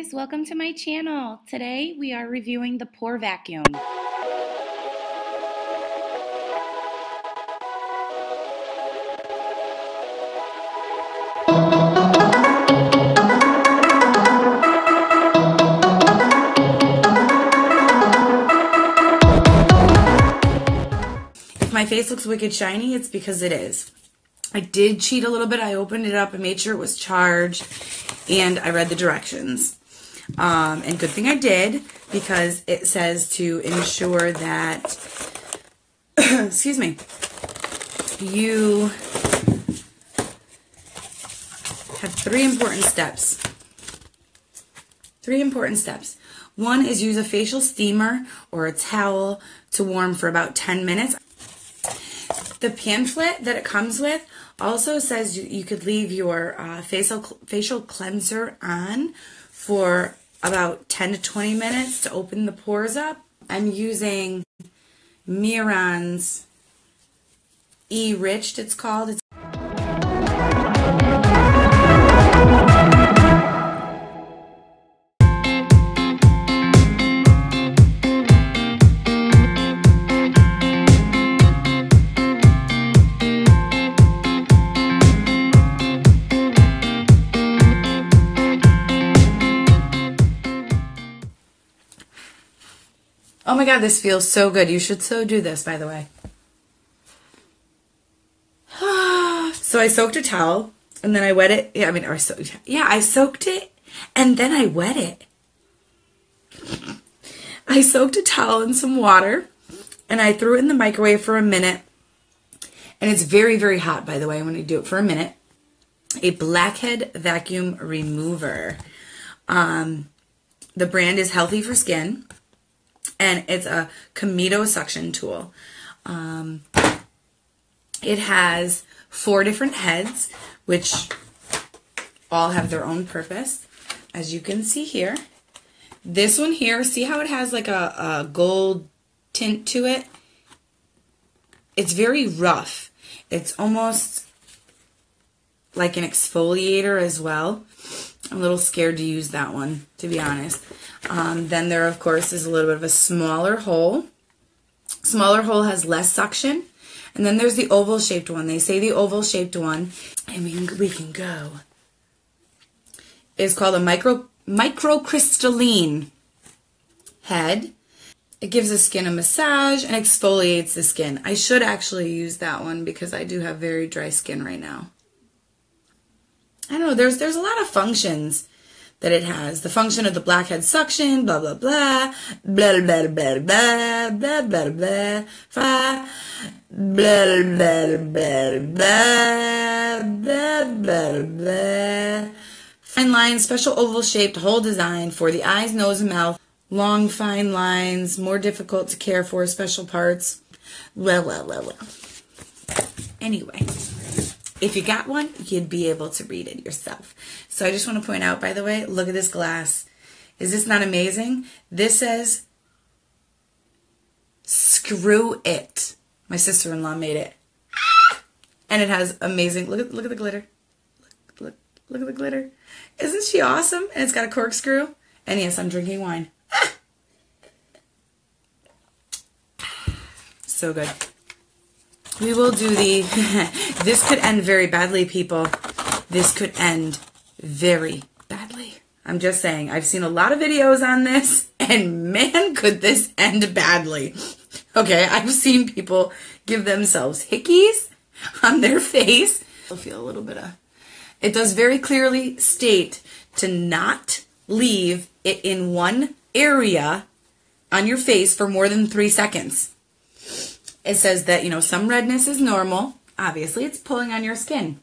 guys, welcome to my channel. Today we are reviewing the Pore-Vacuum. If my face looks wicked shiny, it's because it is. I did cheat a little bit. I opened it up and made sure it was charged, and I read the directions. And good thing I did, because it says to ensure that, excuse me, you have three important steps. One is use a facial steamer or a towel to warm for about 10 minutes. The pamphlet that it comes with also says you could leave your facial cleanser on for about 10 to 20 minutes to open the pores up. I'm using Miron's E-Rich, it's called. Oh my God, this feels so good. You should so do this, by the way. So I soaked a towel and then I wet it. I soaked it and then I wet it. I soaked a towel in some water and I threw it in the microwave for a minute. And it's very, very hot, by the way, when you do it for a minute. A blackhead vacuum remover. The brand is Healthy for Skin. And it's a Comedo suction tool. It has 4 different heads, which all have their own purpose, as you can see here. This one here, see how it has like a gold tint to it? It's very rough. It's almost like an exfoliator as well. I'm a little scared to use that one, to be honest. Then there, of course, is a little bit of a smaller hole. Smaller hole has less suction. And then there's the oval-shaped one. They say the oval-shaped one, I mean, we can go, is called a microcrystalline head. It gives the skin a massage and exfoliates the skin. I should actually use that one because I do have very dry skin right now. I don't know, there's a lot of functions that it has. The function of the blackhead suction, blah, blah, blah, blah, blah, blah, blah, blah, blah, blah, blah, blah, blah, blah, blah, blah, blah. Fine lines, special oval-shaped hole design for the eyes, nose, and mouth. Long, fine lines, more difficult to care for, special parts. Well. Anyway. If you got one, you'd be able to read it yourself. So I just want to point out, by the way, look at this glass. Is this not amazing? This says, screw it. My sister-in-law made it. And it has amazing, look at the glitter. Look at the glitter. Isn't she awesome? And it's got a corkscrew. And yes, I'm drinking wine. So good. We will do the, this could end very badly, people. This could end very badly. I'm just saying, I've seen a lot of videos on this, and man, could this end badly. Okay, I've seen people give themselves hickeys on their face. I'll feel a little bit of, it does very clearly state to not leave it in one area on your face for more than 3 seconds. It says that, you know, some redness is normal. Obviously, it's pulling on your skin.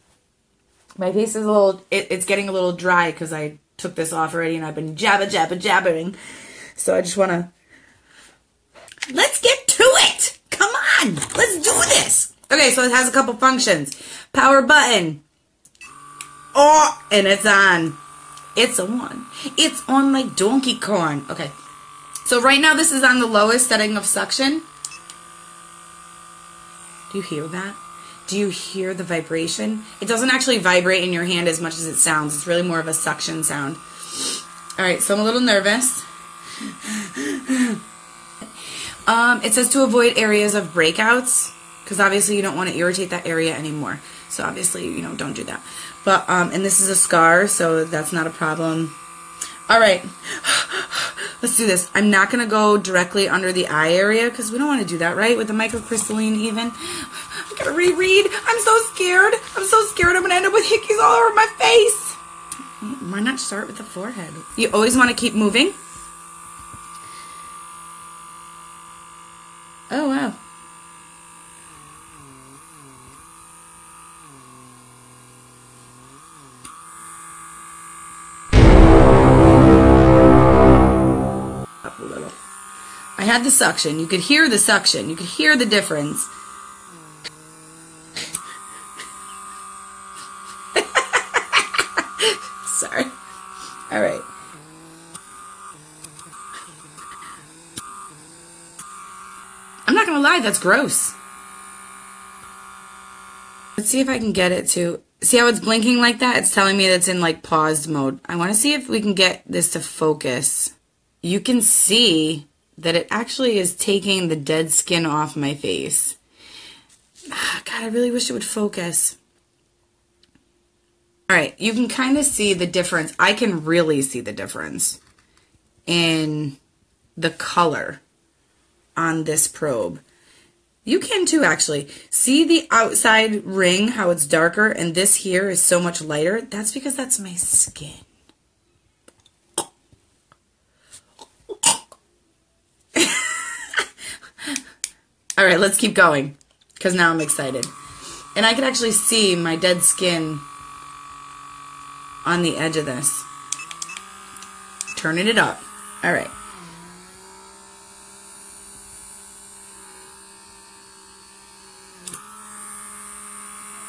My face is a little, it's getting a little dry because I took this off already and I've been jabbering. So I just want to, let's get to it. Come on, let's do this. Okay, so it has a couple functions. Power button. Oh, and it's on. It's on. It's on like Donkey Kong. Okay, so right now this is on the lowest setting of suction. Do you hear that? Do you hear the vibration? It doesn't actually vibrate in your hand as much as it sounds. It's really more of a suction sound. All right, so I'm a little nervous. It says to avoid areas of breakouts, because obviously you don't want to irritate that area anymore. So obviously, you know, don't do that. But, and this is a scar, so that's not a problem. All right, let's do this. I'm not going to go directly under the eye area, because we don't want to do that, right? With the microcrystalline even. I got to reread. I'm so scared. I'm so scared I'm going to end up with hickeys all over my face. Why not start with the forehead? You always want to keep moving. Oh, wow. Up a little. I had the suction. You could hear the suction. You could hear the difference. Sorry. All right. I'm not going to lie, that's gross. Let's see if I can get it to... See how it's blinking like that? It's telling me that it's in like paused mode. I want to see if we can get this to focus. You can see that it actually is taking the dead skin off my face. God, I really wish it would focus. All right, you can kind of see the difference. I can really see the difference in the color on this probe. You can too, actually. See the outside ring, how it's darker, and this here is so much lighter? That's because that's my skin. All right, let's keep going, because now I'm excited. And I can actually see my dead skin on the edge of this. Turning it up. All right.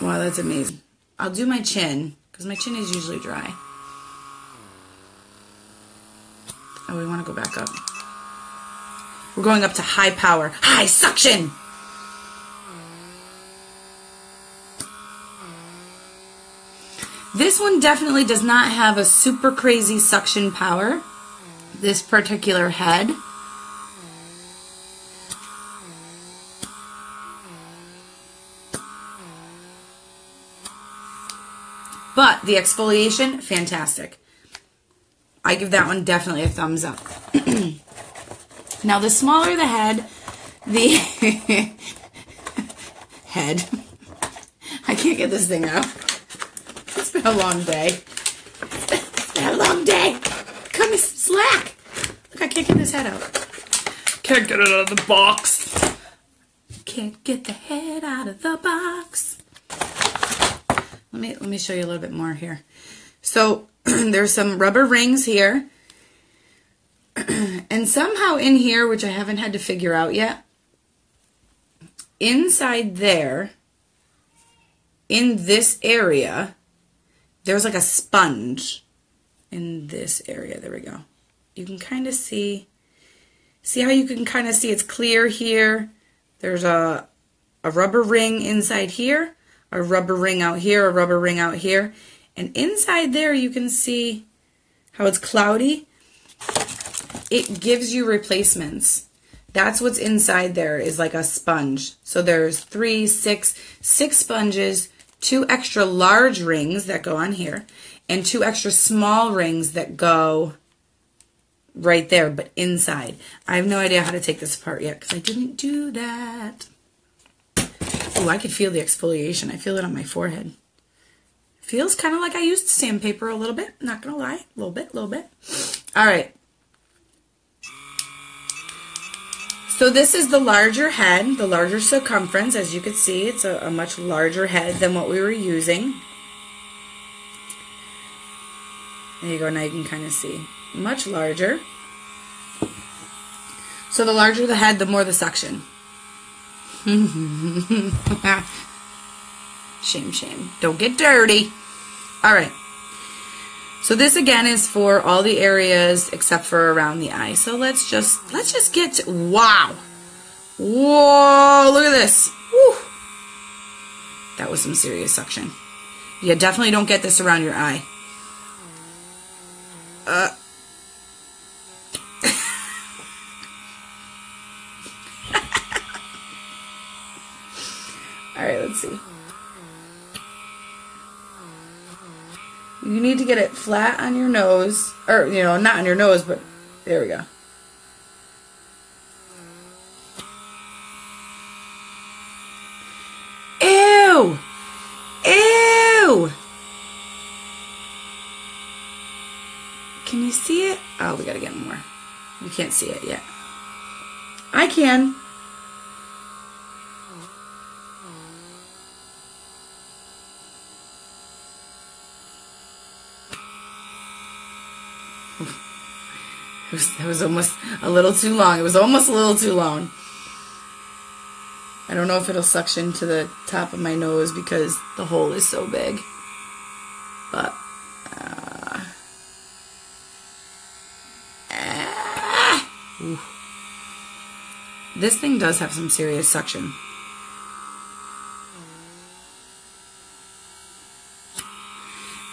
Wow, that's amazing. I'll do my chin, because my chin is usually dry. Oh, we want to go back up. We're going up to high power, high suction. This one definitely does not have a super crazy suction power, this particular head. But the exfoliation, fantastic. I give that one definitely a thumbs up. Now, the smaller the head, the head. I can't get this thing out. It's been a long day. It's been a long day. Cut me some slack. Look, I can't get this head out. Can't get it out of the box. Can't get the head out of the box. Let me show you a little bit more here. So there's some rubber rings here. And somehow in here, which I haven't had to figure out yet, inside there, in this area, there's like a sponge in this area. There we go. You can kind of see how you can kind of see it's clear here. There's a rubber ring inside here, a rubber ring out here, a rubber ring out here. And inside there, you can see how it's cloudy. It gives you replacements. That's what's inside there, is like a sponge. So there's six sponges, 2 extra large rings that go on here, and 2 extra small rings that go right there, but inside. I have no idea how to take this apart yet, because I didn't do that. Oh, I could feel the exfoliation. I feel it on my forehead. Feels kind of like I used sandpaper a little bit. Not going to lie. A little bit. All right. So this is the larger head, the larger circumference. As you can see, it's a much larger head than what we were using. There you go. Now you can kind of see. Much larger. So the larger the head, the more the suction. Shame. Don't get dirty. All right. So this again is for all the areas except for around the eye. So let's just get to, wow. Whoa, look at this. Woo. That was some serious suction. Yeah, definitely don't get this around your eye. Let's see. You need to get it flat on your nose, or, you know, not on your nose, but there we go. Ew! Ew! Can you see it? Oh, we gotta get more. You can't see it yet. I can. It was almost a little too long. It was almost a little too long. I don't know if it'll suction to the top of my nose because the hole is so big. But, this thing does have some serious suction.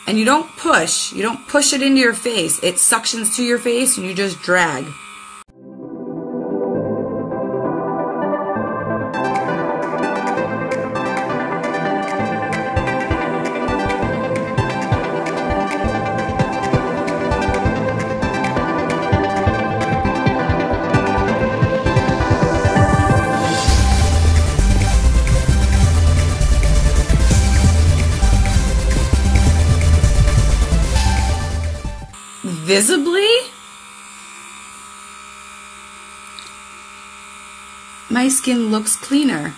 And you don't push it into your face. It suctions to your face and you just drag. Visibly, my skin looks cleaner.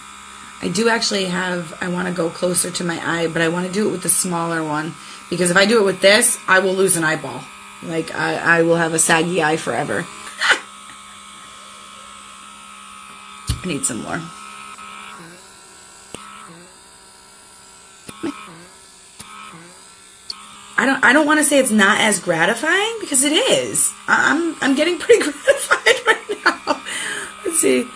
I do actually have, I want to go closer to my eye, but I want to do it with the smaller one, because if I do it with this, I will lose an eyeball. Like, I will have a saggy eye forever. I need some more. I don't want to say it's not as gratifying, because it is. I'm getting pretty gratified right now. Let's see.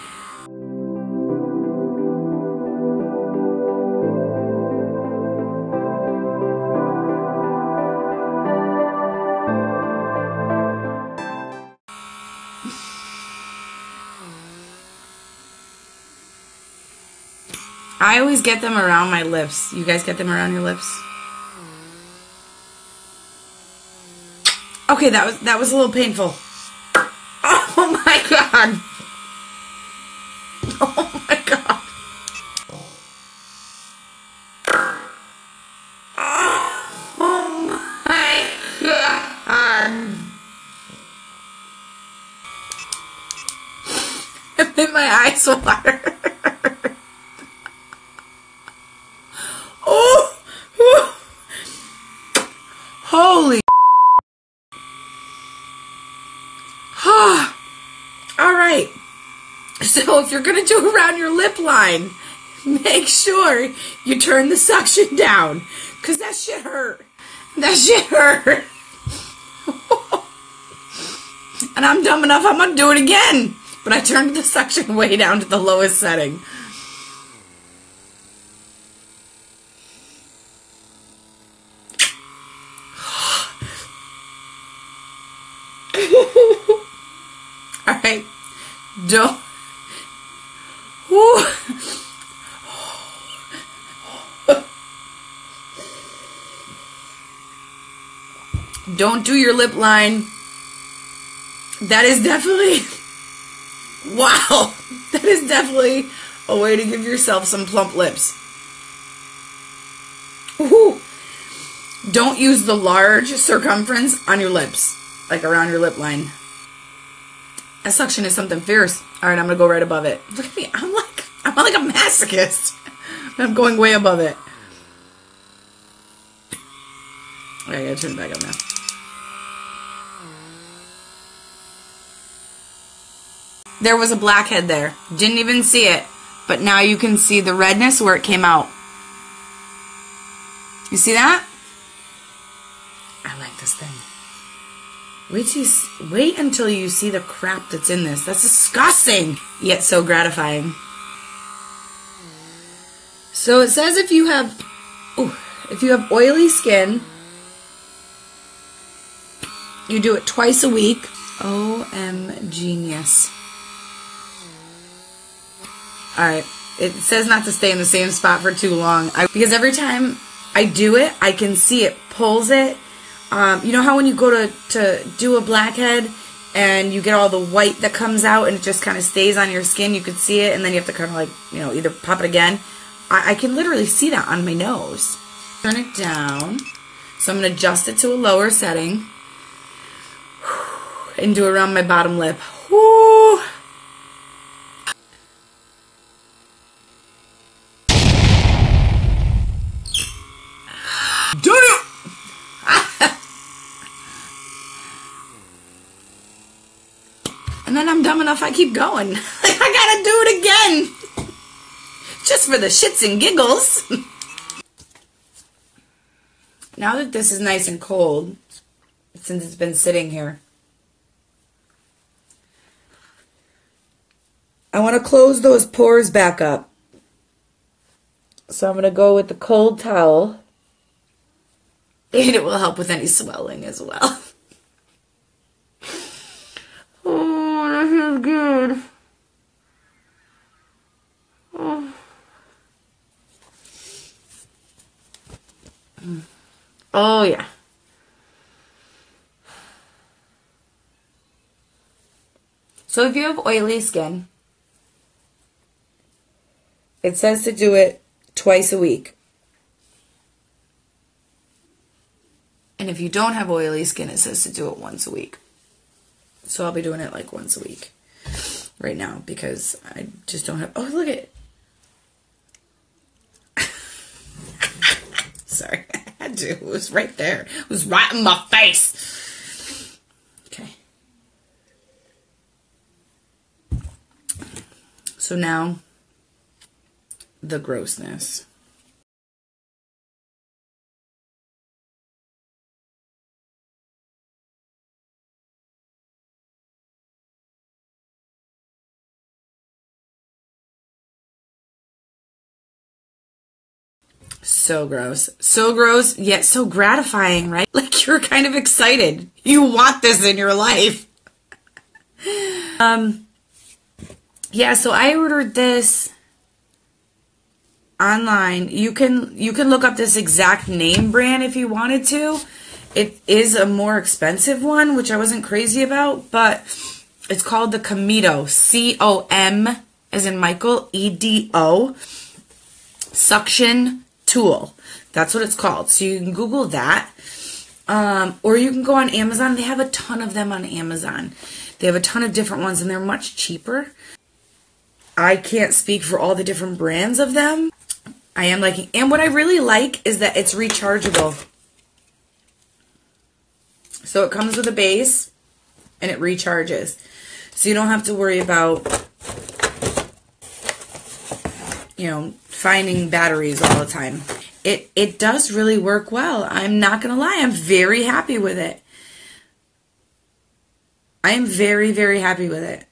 I always get them around my lips. You guys get them around your lips? Okay, that was a little painful. Oh my god. Oh my god. Oh my god. It made my eyes water. Oh. Holy. Alright, so if you're going to do around your lip line, make sure you turn the suction down, because that shit hurt. That shit hurt. And I'm dumb enough, I'm going to do it again. But I turned the suction way down to the lowest setting. Alright, don't do your lip line. That is definitely, wow, that is definitely a way to give yourself some plump lips. Ooh. Don't use the large circumference on your lips, like around your lip line. That suction is something fierce. Alright, I'm gonna go right above it. Look at me. I'm like a masochist. I'm going way above it. Okay, I gotta turn it back up now. There was a blackhead there. Didn't even see it. But now you can see the redness where it came out. You see that? I like this thing. Wait until you see the crap that's in this. That's disgusting, yet so gratifying. So it says if you have oily skin, you do it twice a week. OM genius. Alright, It says not to stay in the same spot for too long. Because every time I do it, I can see it pulls it. You know how when you go to do a blackhead and you get all the white that comes out and it just kind of stays on your skin, you could see it, and then you have to kind of like, you know, either pop it again. I can literally see that on my nose. Turn it down. So I'm going to adjust it to a lower setting and do it around my bottom lip. Woo! Done it! And then I'm dumb enough I keep going. Like, I gotta do it again. Just for the shits and giggles. Now that this is nice and cold, since it's been sitting here, I want to close those pores back up. So I'm going to go with the cold towel. And it will help with any swelling as well. Oh, that feels good. Oh. Oh, yeah. So if you have oily skin, it says to do it twice a week. And if you don't have oily skin, it says to do it once a week. So I'll be doing it like once a week right now because I just don't have... Oh, look at it. Sorry, I had to. It was right there. It was right in my face. Okay. So now, the grossness. So gross, yet so gratifying, right? Like you're kind of excited. You want this in your life. Yeah, so I ordered this online. You can look up this exact name brand if you wanted to. It is a more expensive one, which I wasn't crazy about, but it's called the Comedo, C-O-M as in Michael, E-D-O, suction tool. That's what it's called. So you can Google that. Or you can go on Amazon. They have a ton of them on Amazon. They have a ton of different ones and they're much cheaper. I can't speak for all the different brands of them. I am liking, and what I really like is that it's rechargeable. So it comes with a base and it recharges. So you don't have to worry about, you know, finding batteries all the time. It does really work well. I'm not going to lie. I'm very happy with it. I am very, very happy with it.